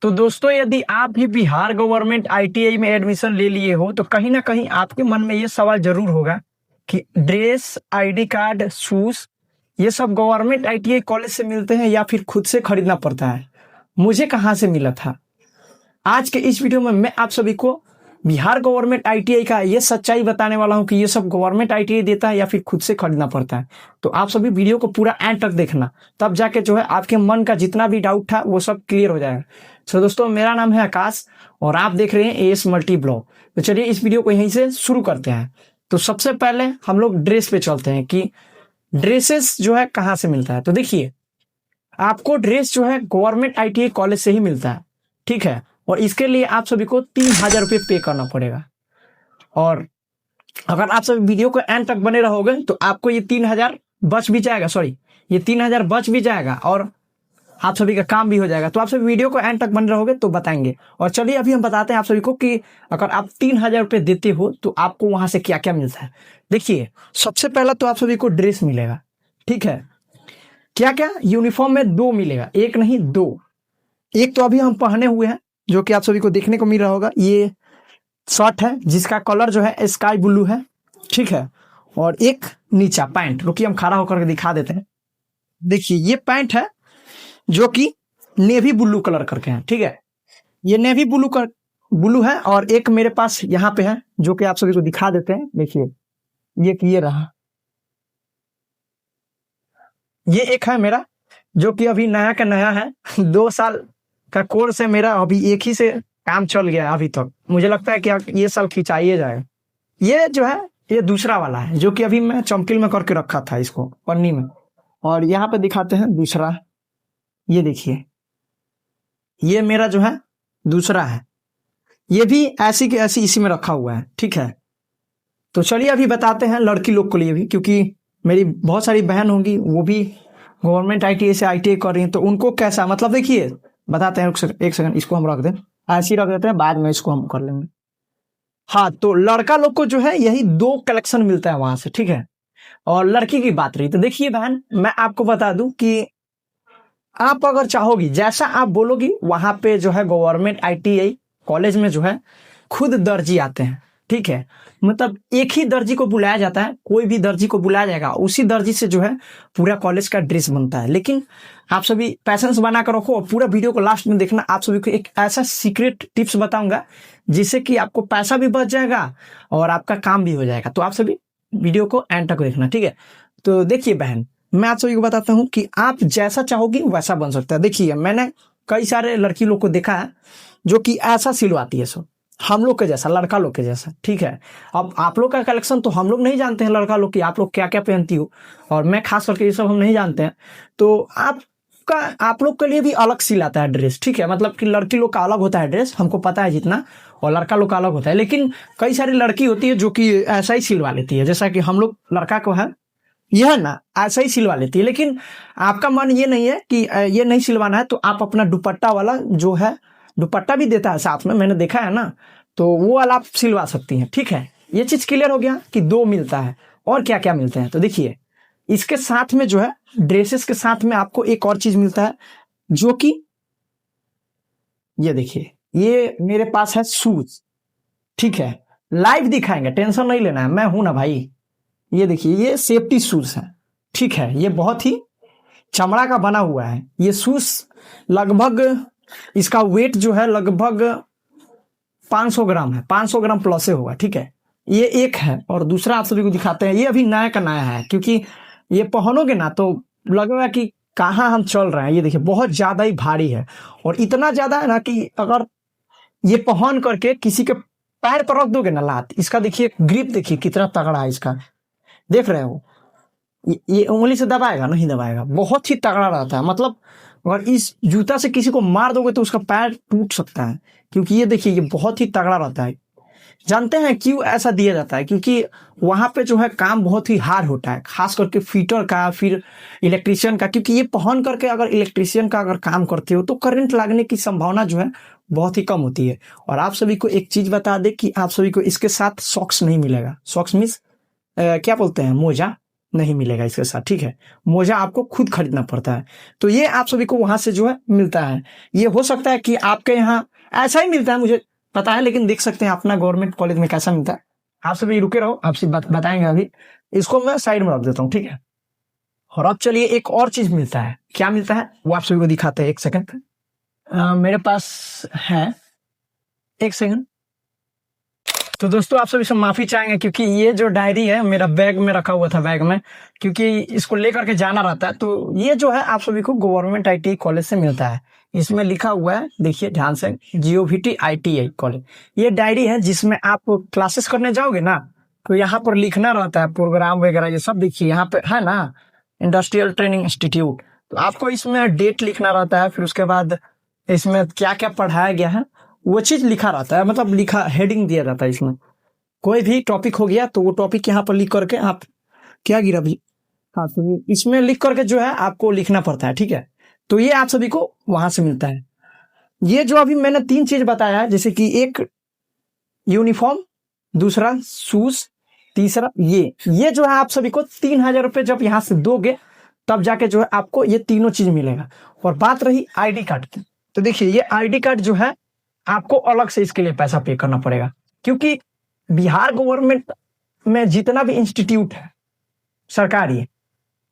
तो दोस्तों, यदि आप भी बिहार गवर्नमेंट आईटीआई में एडमिशन ले लिए हो तो कहीं ना कहीं आपके मन में ये सवाल जरूर होगा कि ड्रेस, आईडी कार्ड, शूज ये सब गवर्नमेंट आईटीआई कॉलेज से मिलते हैं या फिर खुद से खरीदना पड़ता है। मुझे कहाँ से मिला था? आज के इस वीडियो में मैं आप सभी को बिहार गवर्नमेंट आईटीआई का ये सच्चाई बताने वाला हूँ कि ये सब गवर्नमेंट आईटीआई देता है या फिर खुद से खरीदना पड़ता है। तो आप सभी वीडियो को पूरा एंड तक देखना, तब जाके जो है आपके मन का जितना भी डाउट था वो सब क्लियर हो जाएगा। तो दोस्तों, मेरा नाम है आकाश और आप देख रहे हैं एएस मल्टी ब्लॉग। तो चलिए इस वीडियो को यहीं से शुरू करते हैं। तो सबसे पहले हम लोग ड्रेस पे चलते हैं कि ड्रेसेस जो है कहाँ से मिलता है। तो देखिए, आपको ड्रेस जो है गवर्नमेंट आईटीआई कॉलेज से ही मिलता है, ठीक है। और इसके लिए आप सभी को 3,000 रुपये पे करना पड़ेगा। और अगर आप सभी वीडियो को एंड तक बने रहोगे तो आपको ये 3,000 बच भी जाएगा, ये 3,000 बच भी जाएगा और आप सभी का काम भी हो जाएगा। तो आप सभी वीडियो को एंड तक बने रहोगे तो बताएंगे। और चलिए अभी हम बताते हैं आप सभी को कि अगर आप 3,000 रुपये देते हो तो आपको वहां से क्या क्या मिलता है। देखिए, सबसे पहला तो आप सभी को ड्रेस मिलेगा, ठीक है। क्या क्या? यूनिफॉर्म में 2 मिलेगा, एक नहीं 2। एक तो अभी हम पहने हुए हैं जो कि आप सभी को देखने को मिल रहा होगा, ये शर्ट है जिसका कलर जो है स्काई ब्लू है, ठीक है। और एक नीचा पैंट, रुकिए हम खड़ा होकर के दिखा देते हैं। देखिए, ये पैंट है जो कि नेवी ब्लू कलर करके है, ठीक है। ये नेवी ब्लू है। और एक मेरे पास यहाँ पे है जो कि आप सभी को दिखा देते हैं। देखिए, ये रहा, ये एक है मेरा जो कि अभी नया का नया है। 2 साल का कोर्स है मेरा, अभी एक ही से काम चल गया अभी तक। मुझे लगता है कि ये साल खिंचाइए जाएगा। ये जो है ये दूसरा वाला है जो कि अभी मैं चमकील में करके रखा था इसको पन्नी में। और यहाँ पे दिखाते हैं दूसरा, ये देखिए, ये मेरा जो है दूसरा है। ये भी ऐसी की ऐसी इसी में रखा हुआ है, ठीक है। तो चलिए अभी बताते हैं लड़की लोग के लिए भी, क्योंकि मेरी बहुत सारी बहन होंगी वो भी गवर्नमेंट आईटीआई से आईटीआई कर रही हैं, तो उनको कैसा, मतलब देखिए बताते हैं। एक सेकंड इसको हम रख दें, ऐसे ही रख देते हैं, बाद में इसको हम कर लेंगे। हाँ, तो लड़का लोग को जो है यही 2 कलेक्शन मिलता है वहां से, ठीक है। और लड़की की बात रही तो देखिए बहन, मैं आपको बता दूं कि आप अगर चाहोगी, जैसा आप बोलोगी, वहां पे जो है गवर्नमेंट आईटीआई कॉलेज में जो है खुद दर्जी आते हैं, ठीक है। मतलब एक ही दर्जी को बुलाया जाता है, कोई भी दर्जी को बुलाया जाएगा, उसी दर्जी से जो है पूरा कॉलेज का ड्रेस बनता है। लेकिन आप सभी पैसेंस बना कर रखो और पूरा वीडियो को लास्ट में देखना। आप सभी को एक ऐसा सीक्रेट टिप्स बताऊंगा जिससे कि आपको पैसा भी बच जाएगा और आपका काम भी हो जाएगा। तो आप सभी वीडियो को एंड तक देखना, ठीक है। तो देखिए बहन, मैं आप सभी को बताता हूँ कि आप जैसा चाहोगी वैसा बन सकता है। देखिए, मैंने कई सारे लड़की लोग को देखा है जो कि ऐसा सिलवाती है, सब हम लोग के जैसा, लड़का लोग के जैसा, ठीक है। अब आप लोग का कलेक्शन तो हम लोग नहीं जानते हैं, लड़का लोग की आप लोग क्या क्या पहनती हो, और मैं खास करके ये सब हम नहीं जानते हैं। तो आप लोग के लिए भी अलग सिलाता है ड्रेस, ठीक है। मतलब कि लड़की लोग का अलग होता है ड्रेस, हमको पता है जितना, और लड़का लोग का अलग होता है। लेकिन कई सारी लड़की होती है जो कि ऐसा ही सिलवा लेती है, जैसा कि हम लोग लड़का को है यह ना ऐसा ही सिलवा लेती है। लेकिन आपका मन ये नहीं है कि ये नहीं सिलवाना है, तो आप अपना दुपट्टा वाला जो है, दुपट्टा भी देता है साथ में, मैंने देखा है ना, तो वो वाला आप सिलवा सकती हैं, ठीक है। ये चीज क्लियर हो गया कि 2 मिलता है। और क्या क्या मिलते हैं तो देखिए, इसके साथ में जो है ड्रेसेस के साथ में आपको एक और चीज मिलता है जो कि ये देखिए, ये मेरे पास है शूज, ठीक है। लाइव दिखाएंगे, टेंशन नहीं लेना है, मैं हूं ना भाई। ये देखिए, ये सेफ्टी शूज है, ठीक है। ये बहुत ही चमड़ा का बना हुआ है। ये शूज लगभग, इसका वेट जो है लगभग 500 ग्राम है, 500 ग्राम प्लस से होगा, ठीक है। ये एक है। और दूसरा आप सभी को दिखाते हैं, ये अभी नया का नया है, क्योंकि ये पहनोगे ना तो लगेगा कि कहाँ हम चल रहे हैं। ये देखिए, बहुत ज्यादा ही भारी है, और इतना ज्यादा है ना कि अगर ये पहन करके किसी के पैर पर रख दोगे ना लात, इसका देखिए ग्रिप, देखिए कितना तगड़ा है इसका, देख रहे हो। ये उंगली से दबाएगा नहीं दबाएगा, बहुत ही तगड़ा रहता है। मतलब अगर इस जूता से किसी को मार दोगे तो उसका पैर टूट सकता है, क्योंकि ये देखिए ये बहुत ही तगड़ा रहता है। जानते हैं क्यों ऐसा दिया जाता है? क्योंकि वहां पे जो है काम बहुत ही हार्ड होता है, खास करके फिटर का, फिर इलेक्ट्रिशियन का। क्योंकि ये पहन करके अगर इलेक्ट्रिशियन का अगर काम करते हो तो करंट लगने की संभावना जो है बहुत ही कम होती है। और आप सभी को एक चीज बता दे कि आप सभी को इसके साथ सॉक्स नहीं मिलेगा। सॉक्स मीन्स क्या बोलते हैं, मोजा। नहीं मिलेगा इसके साथ, ठीक है। मोजा आपको खुद खरीदना पड़ता है। तो ये आप सभी को वहां से जो है मिलता है। ये हो सकता है कि आपके यहाँ ऐसा ही मिलता है, मुझे पता है, लेकिन देख सकते हैं अपना गवर्नमेंट कॉलेज में कैसा मिलता है। आप सभी रुके रहो, आपसे बताएंगे अभी। इसको मैं साइड में रख देता हूँ, ठीक है। और अब चलिए एक और चीज मिलता है। क्या मिलता है वो आप सभी को दिखाते हैं। एक सेकंड, मेरे पास है, एक सेकंड। तो दोस्तों आप सभी से माफी चाहेंगे क्योंकि ये जो डायरी है मेरा बैग में रखा हुआ था, बैग में, क्योंकि इसको लेकर के जाना रहता है। तो ये जो है आप सभी को गवर्नमेंट ITI कॉलेज से मिलता है। इसमें लिखा हुआ है, देखिए ध्यान से, GOVT ITI कॉलेज। ये डायरी है जिसमें आप क्लासेस करने जाओगे ना, तो यहाँ पर लिखना रहता है प्रोग्राम वगैरह, ये सब देखिए यहाँ पे है ना, इंडस्ट्रियल ट्रेनिंग इंस्टीट्यूट। तो आपको इसमें डेट लिखना रहता है, फिर उसके बाद इसमें क्या क्या पढ़ाया गया है वो चीज लिखा रहता है, मतलब लिखा, हेडिंग दिया जाता है। इसमें कोई भी टॉपिक हो गया तो वो टॉपिक यहाँ पर लिख करके आप, क्या गिरा भी, हाँ, तो इसमें लिख करके जो है आपको लिखना पड़ता है, ठीक है। तो ये आप सभी को वहां से मिलता है। ये जो अभी मैंने 3 चीज बताया है, जैसे कि एक यूनिफॉर्म, दूसरा शूज, तीसरा ये जो है आप सभी को 3,000 रुपये जब यहाँ से दोगे तब जाके जो है आपको ये तीनों चीज मिलेगा। और बात रही ID कार्ड की, तो देखिए ये ID कार्ड जो है आपको अलग से इसके लिए पैसा पे करना पड़ेगा, क्योंकि बिहार गवर्नमेंट में जितना भी इंस्टीट्यूट है सरकारी,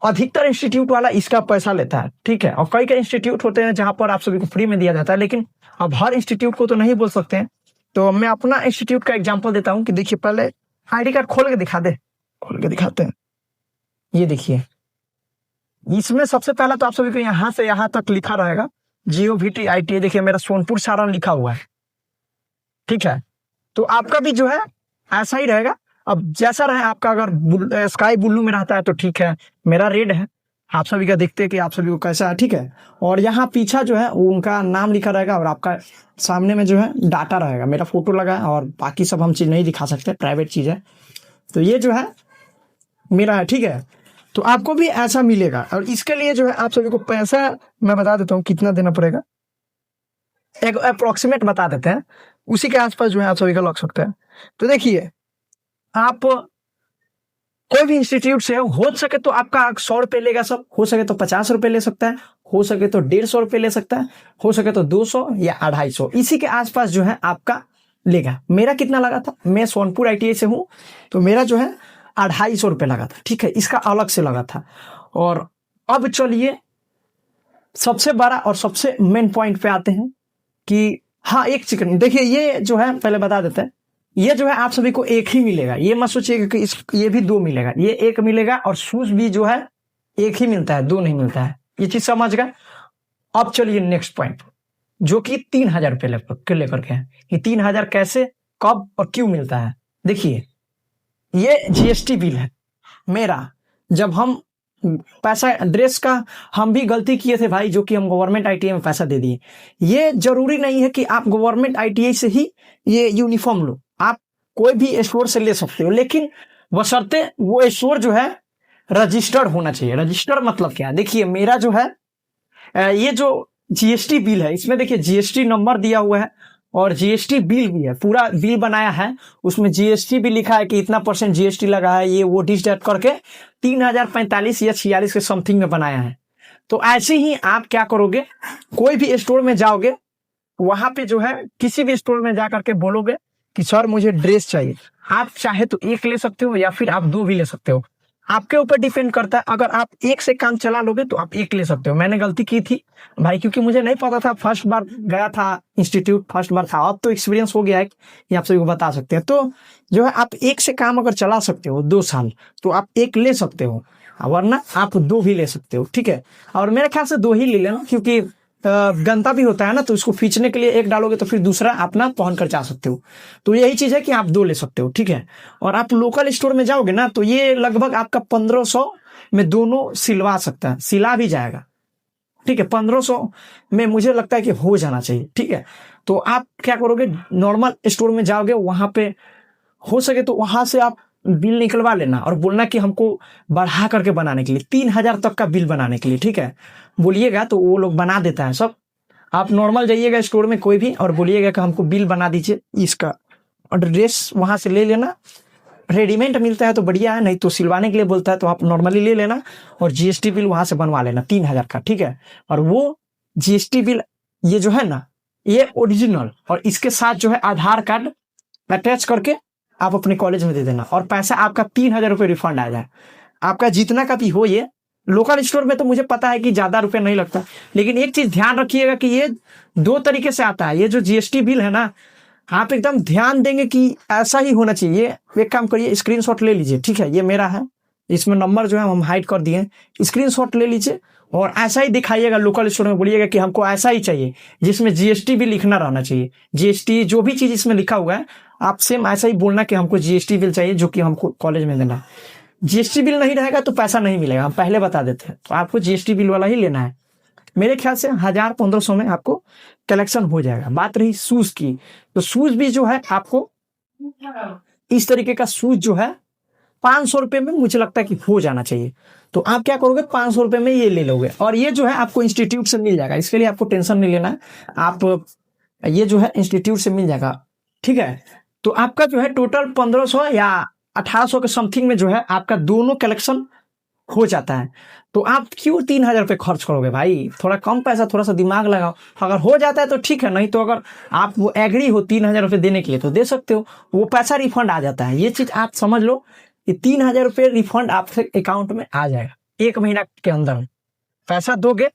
अधिकतर इंस्टीट्यूट वाला इसका पैसा लेता है, ठीक है। और कई कई इंस्टीट्यूट होते हैं जहां पर आप सभी को फ्री में दिया जाता है, लेकिन अब हर इंस्टीट्यूट को तो नहीं बोल सकते हैं। तो मैं अपना इंस्टीट्यूट का एग्जांपल देता हूं कि देखिए, पहले ID कार्ड खोल के दिखा दे, खोल के दिखाते हैं। ये देखिए, इसमें सबसे पहला तो आप सभी को यहां से यहां तक लिखा रहेगा GOVT ITI। देखिए मेरा सोनपुर सारण लिखा हुआ है, ठीक है। तो आपका भी जो है ऐसा ही रहेगा। अब जैसा रहे आपका, अगर स्काई ब्लू में रहता है तो ठीक है, मेरा रेड है। आप सभी का देखते हैं कि आप सभी को कैसा है, ठीक है। और यहाँ पीछा जो है वो उनका नाम लिखा रहेगा, और आपका सामने में जो है डाटा रहेगा, मेरा फोटो लगा है, और बाकी सब हम चीज नहीं दिखा सकते, प्राइवेट चीज है। तो ये जो है मेरा है, ठीक है। तो आपको भी ऐसा मिलेगा। और इसके लिए जो है आप सभी को पैसा मैं बता देता हूँ कितना देना पड़ेगा, एक अप्रोक्सीमेट बता देते हैं, उसी के आसपास जो है आप सभी का लग सकता है। तो देखिए, आप कोई भी इंस्टीट्यूट से हो सके तो आपका 100 रुपये लेगा सब, हो सके तो 50 रुपये ले सकता है, हो सके तो 150 रुपये ले सकता है, हो सके तो 200 या 250, इसी के आसपास जो है आपका लेगा। मेरा कितना लगा था, मैं सोनपुर ITI से हूँ, तो मेरा जो है 250 रुपये लगा था, ठीक है। इसका अलग से लगा था। और अब चलिए सबसे बड़ा और सबसे मेन पॉइंट पे आते हैं कि हाँ, एक चिकन देखिए, ये जो है पहले बता देते हैं, ये जो है आप सभी को एक ही मिलेगा। ये मत सोचिएगा कि ये भी 2 मिलेगा, ये एक मिलेगा। और शूज भी जो है एक ही मिलता है, 2 नहीं मिलता है। ये चीज समझ गए। अब चलिए नेक्स्ट पॉइंट, जो कि 3,000 रुपये लेकर के है। ये 3,000 कैसे, कब और क्यों मिलता है। देखिए, ये GST बिल है मेरा। जब हम पैसा, ड्रेस का हम भी गलती किए थे भाई, जो कि हम गवर्नमेंट ITI में पैसा दे दिए। ये जरूरी नहीं है कि आप गवर्नमेंट ITI से ही ये यूनिफॉर्म लो, आप कोई भी स्टोर से ले सकते हो, लेकिन बशर्ते वो स्टोर जो है रजिस्टर्ड होना चाहिए। रजिस्टर्ड मतलब क्या, देखिए मेरा जो है ये जो GST बिल है, इसमें देखिए GST नंबर दिया हुआ है और GST बिल भी है, पूरा बिल बनाया है। उसमें GST भी लिखा है कि इतना % GST लगा है, ये वो डिस डेट करके 3,045 या 46 के समथिंग में बनाया है। तो ऐसे ही आप क्या करोगे, कोई भी स्टोर में जाओगे, वहां पे जो है किसी भी स्टोर में जाकर के बोलोगे कि सर मुझे ड्रेस चाहिए। आप चाहे तो 1 ले सकते हो या फिर आप 2 भी ले सकते हो, आपके ऊपर डिपेंड करता है। अगर आप 1 से काम चला लोगे तो आप 1 ले सकते हो। मैंने गलती की थी भाई, क्योंकि मुझे नहीं पता था, फर्स्ट बार गया था इंस्टीट्यूट, फर्स्ट बार था। अब तो एक्सपीरियंस हो गया है, ये आप सभी को बता सकते हैं। तो जो है आप 1 से काम अगर चला सकते हो 2 साल, तो आप 1 ले सकते हो, वरना आप 2 भी ले सकते हो, ठीक है। और मेरे ख्याल से 2 ही ले लेना, क्योंकि गंदा भी होता है ना, तो इसको खींचने के लिए 1 डालोगे तो फिर दूसरा अपना पहन कर जा सकते हो। तो यही चीज है कि आप 2 ले सकते हो, ठीक है। और आप लोकल स्टोर में जाओगे ना, तो ये लगभग आपका 1500 में दोनों सिलवा सकता है, सिला भी जाएगा, ठीक है। 1500 में मुझे लगता है कि हो जाना चाहिए, ठीक है। तो आप क्या करोगे, नॉर्मल स्टोर में जाओगे, वहां पे हो सके तो वहां से आप बिल निकलवा लेना और बोलना कि हमको बढ़ा करके बनाने के लिए 3,000 तक का बिल बनाने के लिए, ठीक है। बोलिएगा तो वो लोग बना देता है सब। आप नॉर्मल जाइएगा स्टोर में कोई भी और बोलिएगा कि हमको बिल बना दीजिए इसका, और ड्रेस वहां से ले लेना, रेडीमेड मिलता है तो बढ़िया है, नहीं तो सिलवाने के लिए बोलता है तो आप नॉर्मली ले लेना और जीएसटी बिल वहां से बनवा लेना 3,000 का, ठीक है। और वो जीएसटी बिल ये जो है ना, ये ओरिजिनल और इसके साथ जो है आधार कार्ड अटैच करके आप अपने कॉलेज में दे देना और पैसा आपका 3,000 रुपये रिफंड आ जाए। आपका जितना का भी हो, ये लोकल स्टोर में तो मुझे पता है कि ज्यादा रुपए नहीं लगता, लेकिन एक चीज ध्यान रखिएगा कि ये 2 तरीके से आता है। ये जो जीएसटी बिल है ना, आप एकदम ध्यान देंगे कि ऐसा ही होना चाहिए। एक काम करिए, स्क्रीनशॉट ले लीजिए, ठीक है, ये मेरा है, इसमें नंबर जो है हम हाइड कर दिए, स्क्रीनशॉट ले लीजिए और ऐसा ही दिखाइएगा लोकल स्टोर में, बोलिएगा कि हमको ऐसा ही चाहिए जिसमें जीएसटी भी लिखना रहना चाहिए। जीएसटी जो भी चीज इसमें लिखा हुआ है आप सेम ऐसा ही बोलना कि हमको जीएसटी बिल चाहिए जो कि हमको कॉलेज में देना है। जीएसटी बिल नहीं रहेगा तो पैसा नहीं मिलेगा, हम पहले बता देते हैं, तो आपको जीएसटी बिल वाला ही लेना है। मेरे ख्याल से 1,000-1,500 में आपको कलेक्शन हो जाएगा। बात रही शूज की, तो शूज भी जो है आपको इस तरीके का शूज जो है 500 रुपए में मुझे लगता है कि हो जाना चाहिए। तो आप क्या करोगे, 500 रुपए में ये ले लोगे और ये जो है आपको इंस्टीट्यूट से मिल जाएगा, इसके लिए आपको टेंशन नहीं लेना है। आप ये जो है इंस्टीट्यूट से मिल जाएगा, ठीक है। तो आपका जो है टोटल 1,500 या 1,800 के समथिंग में जो है आपका दोनों कलेक्शन हो जाता है। तो आप क्यों 3,000 रुपये खर्च करोगे भाई, थोड़ा कम पैसा, थोड़ा सा दिमाग लगाओ। अगर हो जाता है तो ठीक है, नहीं तो अगर आप वो एग्री हो 3,000 रुपये देने के लिए तो दे सकते हो, वो पैसा रिफंड आ जाता है। ये चीज आप समझ लो कि 3,000 रुपये रिफंड आपके अकाउंट में आ जाएगा 1 महीना के अंदर में। पैसा दोगे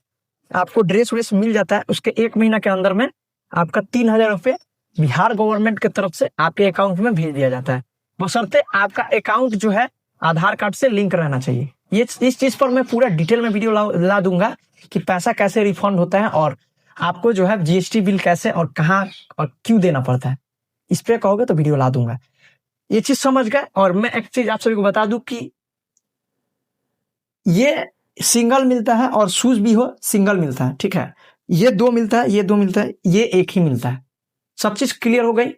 आपको ड्रेस व्रेस मिल जाता है, उसके 1 महीना के अंदर में आपका 3,000 रुपये बिहार गवर्नमेंट की तरफ से आपके अकाउंट में भेज दिया जाता है, बशर्ते आपका अकाउंट जो है आधार कार्ड से लिंक रहना चाहिए। ये इस चीज पर मैं पूरा डिटेल में वीडियो ला दूंगा कि पैसा कैसे रिफंड होता है और आपको जो है जीएसटी बिल कैसे और कहाँ और क्यों देना पड़ता है, इस पे कहोगे तो वीडियो ला दूंगा। ये चीज समझ गए। और मैं एक चीज आप सभी को बता दूं कि ये सिंगल मिलता है और शूज भी हो सिंगल मिलता है, ठीक है। ये 2 मिलता है, ये 2 मिलता है, ये 1 ही मिलता है। सब चीज क्लियर हो गई,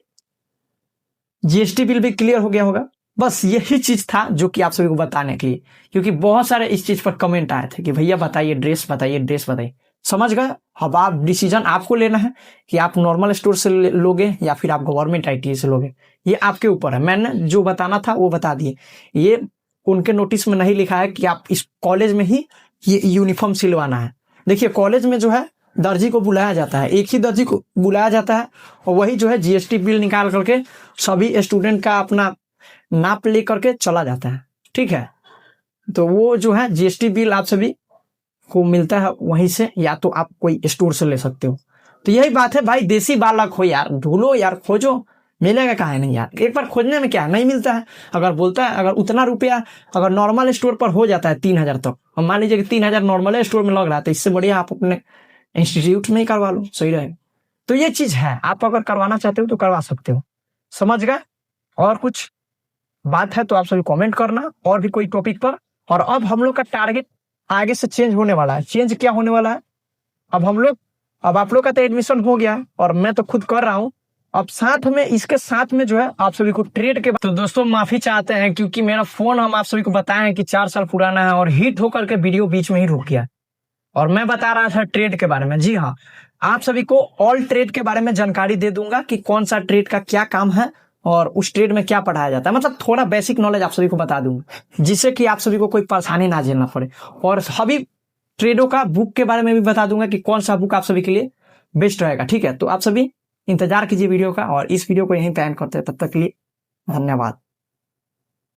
जीएसटी बिल भी क्लियर हो गया होगा। बस यही चीज था जो कि आप सभी को बताने के लिए, क्योंकि बहुत सारे इस चीज पर कमेंट आए थे कि भैया बताइए ड्रेस बताइए ड्रेस बताइए। समझ गए। अब आप डिसीजन आपको लेना है कि आप नॉर्मल स्टोर से लोगे या फिर आप गवर्नमेंट आईटीआई से लोगे, ये आपके ऊपर है। मैंने जो बताना था वो बता दिए। ये उनके नोटिस में नहीं लिखा है कि आप इस कॉलेज में ही ये यूनिफॉर्म सिलवाना है। देखिए कॉलेज में जो है दर्जी को बुलाया जाता है, एक ही दर्जी को बुलाया जाता है और वही जो है जीएसटी बिल निकाल करके सभी स्टूडेंट का अपना नाप ले करके चला जाता है, ठीक है। तो वो जो है जीएसटी बिल आप सभी को मिलता है वहीं से, या तो आप कोई स्टोर से ले सकते हो। तो यही बात है भाई, देसी बालक हो यार, ढूंढो यार, खोजो, मिलेगा कहाँ है नहीं यार। एक बार खोजने में क्या है, नहीं मिलता है। अगर बोलता है अगर उतना रुपया अगर नॉर्मल स्टोर पर हो जाता है 3,000 तक, और मान लीजिए कि 3,000 नॉर्मल स्टोर में लग रहा है, तो इससे बढ़िया आप अपने इंस्टीट्यूट में ही करवा लो, सही रहेगा। तो ये चीज है, आप अगर करवाना चाहते हो तो करवा सकते हो। समझ गए। और कुछ बात है तो आप सभी कमेंट करना और भी कोई टॉपिक पर। और अब हम लोग का टारगेट आगे से चेंज होने वाला है। चेंज क्या होने वाला है, अब आप लोग का तो एडमिशन हो गया और मैं तो खुद कर रहा हूँ। अब साथ में इसके साथ में जो है आप सभी को ट्रेड के, तो दोस्तों माफी चाहते हैं क्योंकि मेरा फोन हम आप सभी को बताएं कि 4 साल पुराना है और हीट होकर के वीडियो बीच में ही रुक गया और मैं बता रहा था ट्रेड के बारे में। जी हाँ, आप सभी को ऑल ट्रेड के बारे में जानकारी दे दूंगा कि कौन सा ट्रेड का क्या काम है और उस ट्रेड में क्या पढ़ाया जाता है। मतलब थोड़ा बेसिक नॉलेज आप सभी को बता दूंगा जिससे कि आप सभी को कोई परेशानी ना झेलना पड़े। और सभी ट्रेडों का बुक के बारे में भी बता दूंगा कि कौन सा बुक आप सभी के लिए बेस्ट रहेगा, ठीक है। तो आप सभी इंतजार कीजिए वीडियो का और इस वीडियो को यहीं पे एंड करते हैं। तब तक के लिए धन्यवाद।